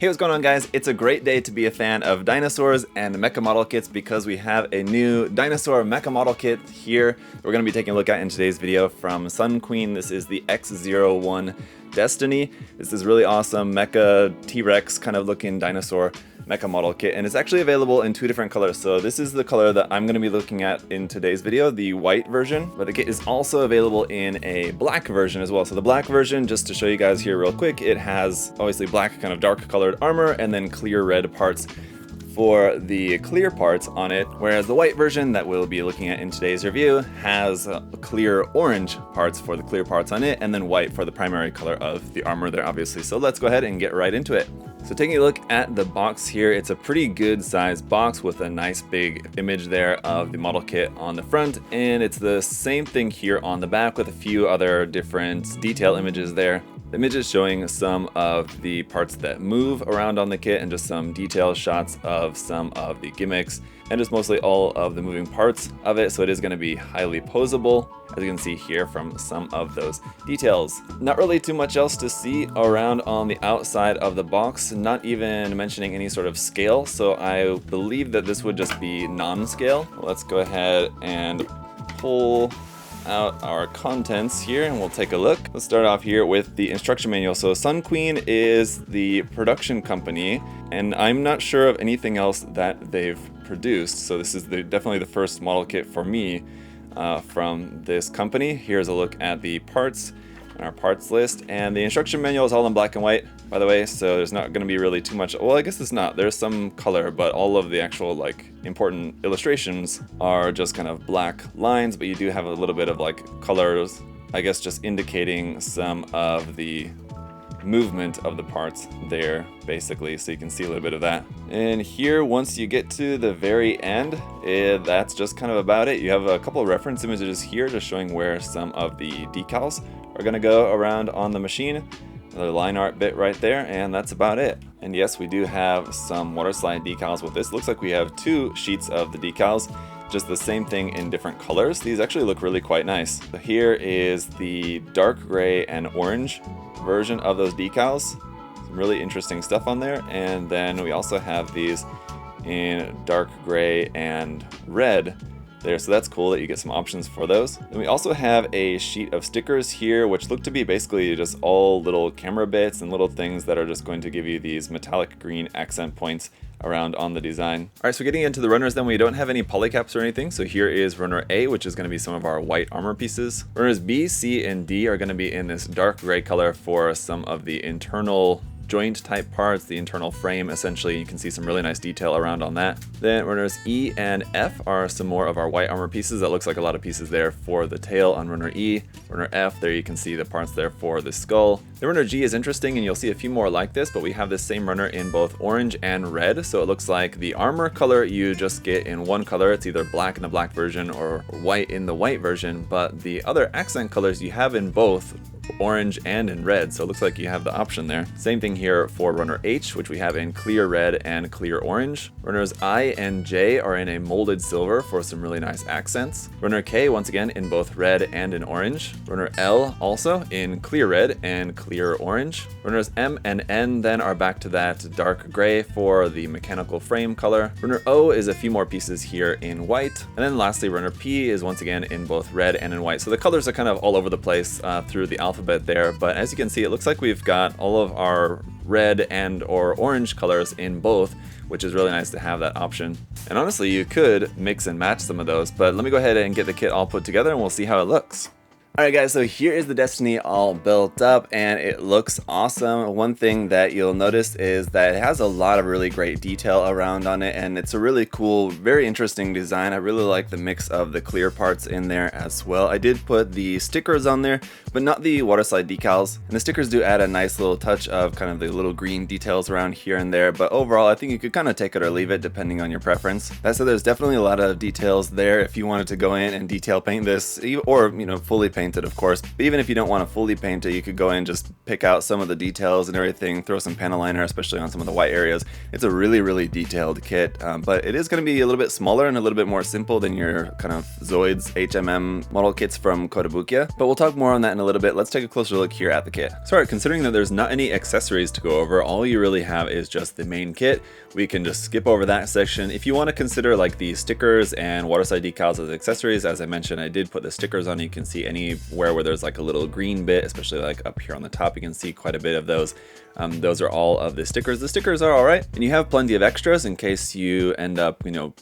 Hey, what's going on, guys? It's a great day to be a fan of dinosaurs and mecha model kits because we have a new dinosaur mecha model kit here we're going to be taking a look at in today's video from Sun Queen. This is the X-01 Destiny. This is really awesome mecha T-Rex kind of looking dinosaur mecha model kit, and it's actually available in two different colors. So this is the color that I'm going to be looking at in today's video, the white version, but the kit is also available in a black version as well. So the black version, just to show you guys here real quick, it has obviously black kind of dark colored armor and then clear red parts for the clear parts on it, whereas the white version that we'll be looking at in today's review has clear orange parts for the clear parts on it, and then white for the primary color of the armor there, obviously. So let's go ahead and get right into it. So taking a look at the box here, it's a pretty good sized box with a nice big image there of the model kit on the front, and it's the same thing here on the back with a few other different detail images there. The images showing some of the parts that move around on the kit and just some detail shots of some of the gimmicks and just mostly all of the moving parts of it. So it is going to be highly posable, as you can see here from some of those details. Not really too much else to see around on the outside of the box, not even mentioning any sort of scale. So I believe that this would just be non-scale. Let's go ahead and pull out our contents here and we'll take a look. Let's start off here with the instruction manual. So Sun Queen is the production company, and I'm not sure of anything else that they've produced. So this is definitely the first model kit for me from this company. Here's a look at the parts and our parts list, and the instruction manual is all in black and white, by the way, so there's not going to be really too much. Well, I guess it's not. There's some color, but all of the actual like important illustrations are just kind of black lines, but you do have a little bit of like colors, I guess, just indicating some of the movement of the parts there, basically, so you can see a little bit of that. And here, once you get to the very end, that's just kind of about it. You have a couple of reference images here just showing where some of the decals are going to go around on the machine. Another line art bit right there, and that's about it. And yes, we do have some water slide decals with this. Looks like we have two sheets of the decals, just the same thing in different colors. These actually look really quite nice. So here is the dark gray and orange version of those decals. Some really interesting stuff on there. And then we also have these in dark gray and red there, so that's cool that you get some options for those. And we also have a sheet of stickers here, which look to be basically just all little camera bits and little things that are just going to give you these metallic green accent points around on the design. Alright, so getting into the runners then, we don't have any polycaps or anything. So here is runner A, which is going to be some of our white armor pieces. Runners B, C, and D are going to be in this dark gray color for some of the internal joint type parts, the internal frame essentially. You can see some really nice detail around on that. Then runners E and F are some more of our white armor pieces. That looks like a lot of pieces there for the tail on runner E. Runner F, there you can see the parts there for the skull. The runner G is interesting, and you'll see a few more like this, but we have this same runner in both orange and red. So it looks like the armor color you just get in one color. It's either black in the black version or white in the white version, but the other accent colors you have in both orange and in red, so it looks like you have the option there. Same thing here for runner H, which we have in clear red and clear orange. Runners I and J are in a molded silver for some really nice accents. Runner K, once again, in both red and in orange. Runner L also in clear red and clear orange. Runners M and N then are back to that dark gray for the mechanical frame color. Runner O is a few more pieces here in white. And then lastly, runner P is once again in both red and in white. So the colors are kind of all over the place through the alphabet there, but as you can see, it looks like we've got all of our red and or orange colors in both, which is really nice to have that option. And honestly, you could mix and match some of those, but let me go ahead and get the kit all put together and we'll see how it looks. Alright guys, so here is the Destiny all built up and it looks awesome. One thing that you'll notice is that it has a lot of really great detail around on it, and it's a really cool, very interesting design. I really like the mix of the clear parts in there as well. I did put the stickers on there, but not the water slide decals. And the stickers do add a nice little touch of kind of the little green details around here and there, but overall I think you could kind of take it or leave it depending on your preference. That said, there's definitely a lot of details there if you wanted to go in and detail paint this, or fully paint paint it, of course. But even if you don't want to fully paint it, you could go in and just pick out some of the details and everything, throw some panel liner, especially on some of the white areas. It's a really detailed kit, but it is going to be a little bit smaller and a little bit more simple than your kind of Zoids HMM model kits from Kotobukiya. But we'll talk more on that in a little bit. Let's take a closer look here at the kit. So alright, considering that there's not any accessories to go over, all you really have is just the main kit. We can just skip over that section. If you want to consider like the stickers and waterside decals as accessories, as I mentioned, I did put the stickers on. You can see anywhere where there's like a little green bit, especially like up here on the top, you can see quite a bit of those. Those are all of the stickers. The stickers are all right, and you have plenty of extras in case you end up, you know,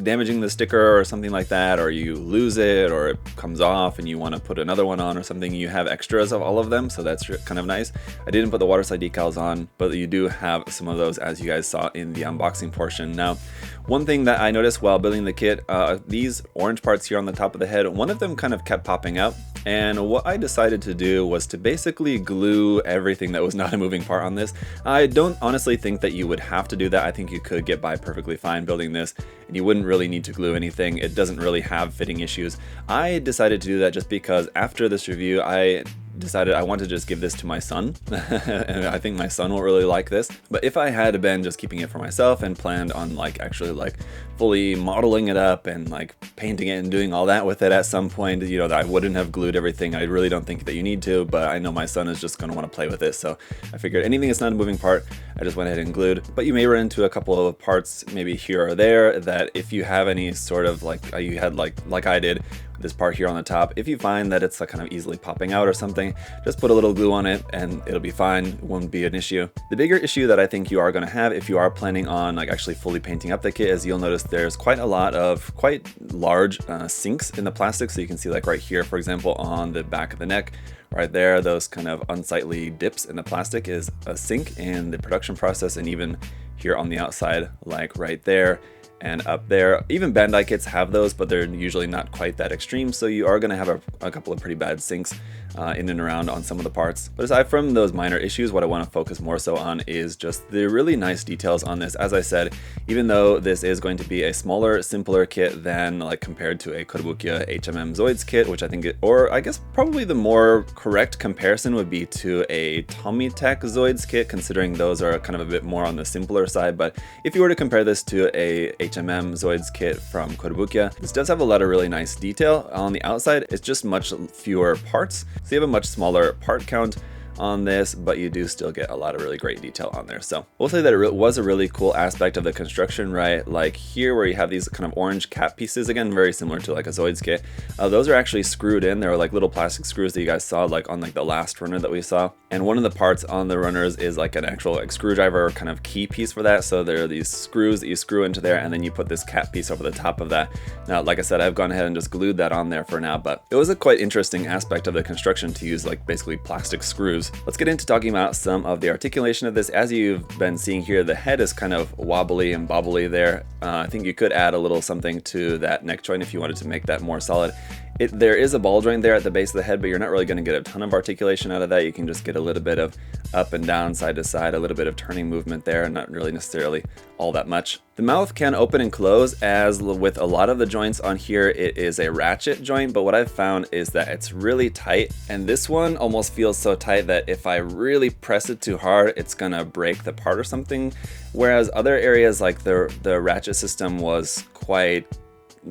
damaging the sticker or something like that, or you lose it, or it comes off and you want to put another one on or something. You have extras of all of them, so that's kind of nice. I didn't put the waterside decals on, but you do have some of those, as you guys saw in the unboxing portion. Now, one thing that I noticed while building the kit, these orange parts here on the top of the head, one of them kind of kept popping out. And what I decided to do was to basically glue everything that was not a moving part on this. I don't honestly think that you would have to do that. I think you could get by perfectly fine building this, and you wouldn't really need to glue anything. It doesn't really have fitting issues. I decided to do that just because after this review, I decided I want to just give this to my son and I think my son will really like this. But if I had been just keeping it for myself and planned on like actually like fully modeling it up and like painting it and doing all that with it at some point, you know, that I wouldn't have glued everything. I really don't think that you need to, but I know my son is just going to want to play with it, so I figured anything that's not a moving part, I just went ahead and glued. But you may run into a couple of parts maybe here or there that if you have any sort of like you had like I did, this part here on the top, if you find that it's like kind of easily popping out or something, just put a little glue on it and it'll be fine. It won't be an issue. The bigger issue that I think you are going to have if you are planning on like actually fully painting up the kit is you'll notice there's quite a lot of quite large sinks in the plastic. So you can see like right here, for example, on the back of the neck, right there, those kind of unsightly dips in the plastic is a sink in the production process, and even here on the outside, like right there and up there. Even Bandai kits have those, but they're usually not quite that extreme, so you are going to have a couple of pretty bad sinks in and around on some of the parts. But aside from those minor issues, what I want to focus more so on is just the really nice details on this. As I said, even though this is going to be a smaller, simpler kit than like compared to a Kotobukiya HMM Zoids kit, which I think or I guess probably the more correct comparison would be to a Tomitech Zoids kit, considering those are kind of a bit more on the simpler side. But if you were to compare this to a HMM Zoids kit from Kotobukiya, this does have a lot of really nice detail. On the outside, it's just much fewer parts, so you have a much smaller part count on this, but you do still get a lot of really great detail on there. So we'll say that it was a really cool aspect of the construction, right? Like here where you have these kind of orange cap pieces, again, very similar to like a Zoids kit. Those are actually screwed in. They're like little plastic screws that you guys saw like on like the last runner that we saw. And one of the parts on the runners is like an actual like screwdriver kind of key piece for that. So there are these screws that you screw into there, and then you put this cap piece over the top of that. Now, like I said, I've gone ahead and just glued that on there for now, but it was a quite interesting aspect of the construction to use like basically plastic screws. Let's get into talking about some of the articulation of this. As you've been seeing here, the head is kind of wobbly and bobbly there. I think you could add a little something to that neck joint if you wanted to make that more solid. There is a ball joint there at the base of the head, but you're not really going to get a ton of articulation out of that. You can just get a little bit of up and down, side to side, a little bit of turning movement there, and not really necessarily all that much. The mouth can open and close, as with a lot of the joints on here, it is a ratchet joint, but what I've found is that it's really tight, and this one almost feels so tight that if I really press it too hard, it's gonna break the part or something, whereas other areas like the ratchet system was quite,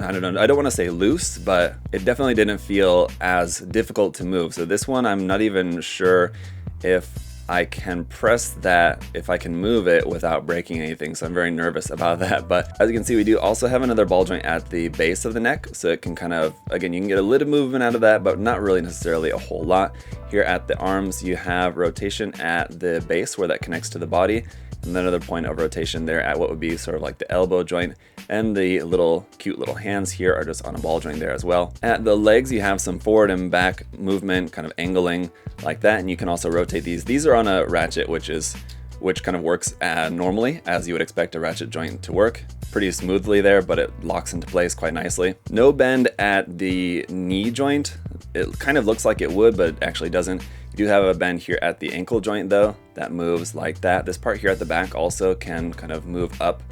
I don't know, I don't want to say loose, but it definitely didn't feel as difficult to move. So this one, I'm not even sure if I can press that, if I can move it without breaking anything, so I'm very nervous about that. But as you can see, we do also have another ball joint at the base of the neck, so it can kind of, again, you can get a little movement out of that, but not really necessarily a whole lot. Here at the arms, you have rotation at the base where that connects to the body, and then another point of rotation there at what would be sort of like the elbow joint, and the cute little hands here are just on a ball joint there as well. At the legs, you have some forward and back movement, kind of angling like that, and you can also rotate these. These are on a ratchet, which kind of works normally, as you would expect a ratchet joint to work. Pretty smoothly there, but it locks into place quite nicely. No bend at the knee joint. It kind of looks like it would, but it actually doesn't. You do have a bend here at the ankle joint though, that moves like that. This part here at the back also can kind of move up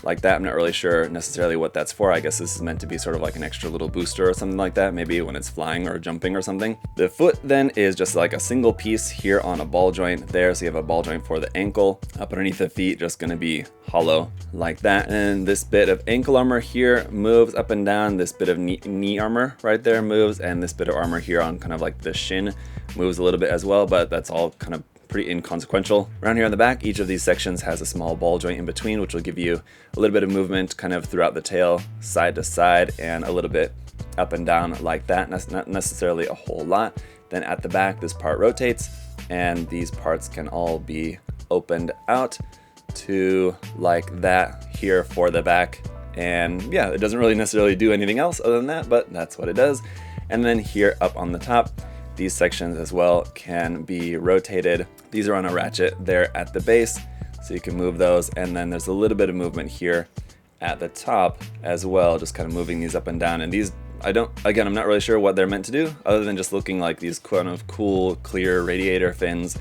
like that. I'm not really sure necessarily what that's for. I guess this is meant to be sort of like an extra little booster or something like that, maybe when it's flying or jumping or something. The foot then is just like a single piece here on a ball joint there, so you have a ball joint for the ankle. Up underneath the feet, just going to be hollow like that. And this bit of ankle armor here moves up and down. This bit of knee armor right there moves, and this bit of armor here on kind of like the shin moves a little bit as well, but that's all kind of pretty inconsequential. Around here on the back, each of these sections has a small ball joint in between, which will give you a little bit of movement kind of throughout the tail, side to side, and a little bit up and down like that. Not necessarily a whole lot. Then at the back, this part rotates, and these parts can all be opened out to like that here for the back. And yeah, it doesn't really necessarily do anything else other than that, but that's what it does. And then here up on the top, these sections as well can be rotated. These are on a ratchet there at the base, so you can move those. And then there's a little bit of movement here at the top as well, just kind of moving these up and down. And these, I'm not really sure what they're meant to do other than just looking like these kind of cool, clear radiator fins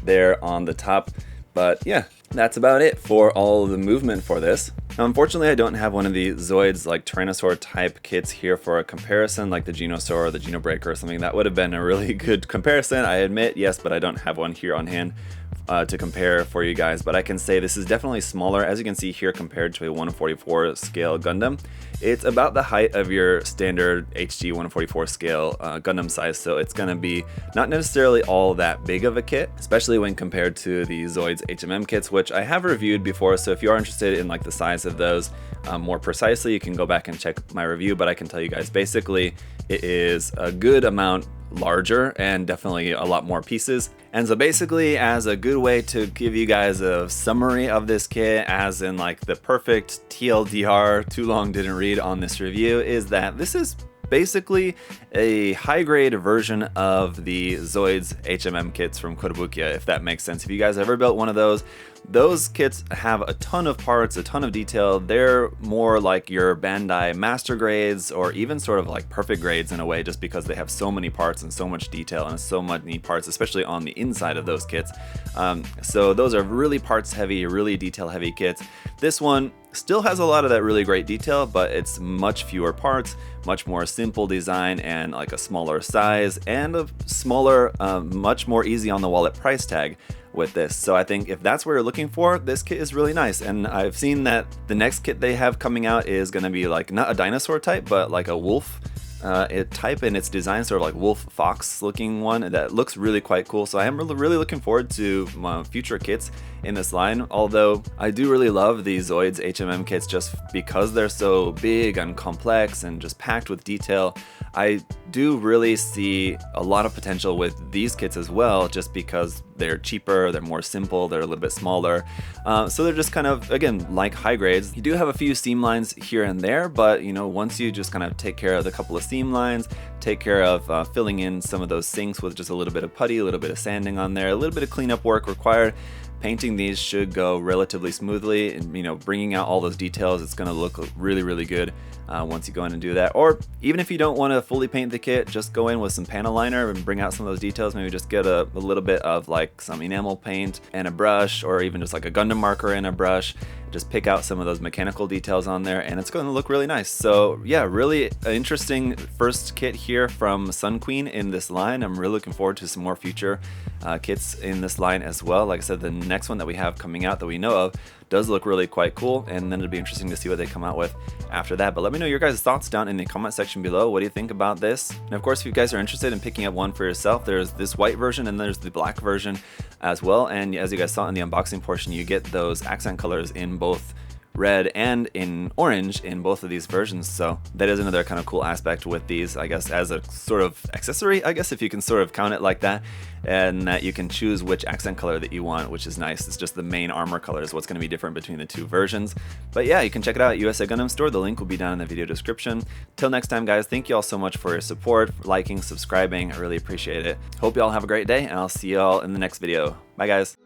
there on the top. But yeah, that's about it for all the movement for this. Now, unfortunately, I don't have one of the Zoids like Tyrannosaur type kits here for a comparison, like the Dinosaur or the Genobreaker or something. That would have been a really good comparison, I admit, yes, but I don't have one here on hand to compare for you guys. But I can say this is definitely smaller, as you can see here, compared to a 1/44 scale Gundam. It's about the height of your standard HG 1/44 scale Gundam size, so it's going to be not necessarily all that big of a kit, especially when compared to the Zoids HMM kits, which I have reviewed before. So if you are interested in like the size of those more precisely, you can go back and check my review. But I can tell you guys, basically, it is a good amount larger and definitely a lot more pieces. And so basically, as a good way to give you guys a summary of this kit, as in like the perfect TLDR, too long didn't read on this review, is that this is basically a high-grade version of the Zoids HMM kits from Kotobukiya, if that makes sense. If you guys ever built one of those kits have a ton of parts, a ton of detail. They're more like your Bandai master grades, or even sort of like perfect grades in a way, just because they have so many parts and so much detail and so many parts, especially on the inside of those kits. So those are really parts heavy, really detail heavy kits. This one still has a lot of that really great detail, but it's much fewer parts, much more simple design, and like a smaller size, and a smaller, much more easy on the wallet price tag with this. So I think if that's what you're looking for, this kit is really nice. And I've seen that the next kit they have coming out is going to be like not a dinosaur type, but like a wolf type, and its design sort of like wolf fox looking one that looks really quite cool. So I am really looking forward to future kits in this line, although I do really love the Zoids HMM kits just because they're so big and complex and just packed with detail. I do really see a lot of potential with these kits as well, just because they're cheaper, they're more simple, they're a little bit smaller. So they're just kind of, again, like high grades. You do have a few seam lines here and there, but you know, once you just kind of take care of the couple of seam lines, take care of filling in some of those sinks with just a little bit of putty, a little bit of sanding on there, a little bit of cleanup work required. Painting these should go relatively smoothly, and you know, bringing out all those details, it's going to look really, really good once you go in and do that. Or even if you don't want to fully paint the kit, just go in with some panel liner and bring out some of those details. Maybe just get a little bit of like some enamel paint and a brush, or even just like a Gundam marker and a brush. Just pick out some of those mechanical details on there, and it's going to look really nice. So yeah, really an interesting first kit here from Sun Queen in this line. I'm really looking forward to some more future kits in this line as well. Like I said, the next one that we have coming out that we know of does look really quite cool, and then it'll be interesting to see what they come out with after that. But let me know your guys' thoughts down in the comment section below. What do you think about this? And of course, if you guys are interested in picking up one for yourself, there's this white version and there's the black version as well. And as you guys saw in the unboxing portion, you get those accent colors in both red and in orange in both of these versions. So that is another kind of cool aspect with these, I guess, as a sort of accessory, I guess, if you can sort of count it like that, and that you can choose which accent color that you want, which is nice. It's just the main armor color is what's going to be different between the two versions. But yeah, you can check it out at USA Gundam Store. The link will be down in the video description. Till next time, guys, thank you all so much for your support, for liking, subscribing. I really appreciate it. Hope you all have a great day, and I'll see you all in the next video. Bye, guys.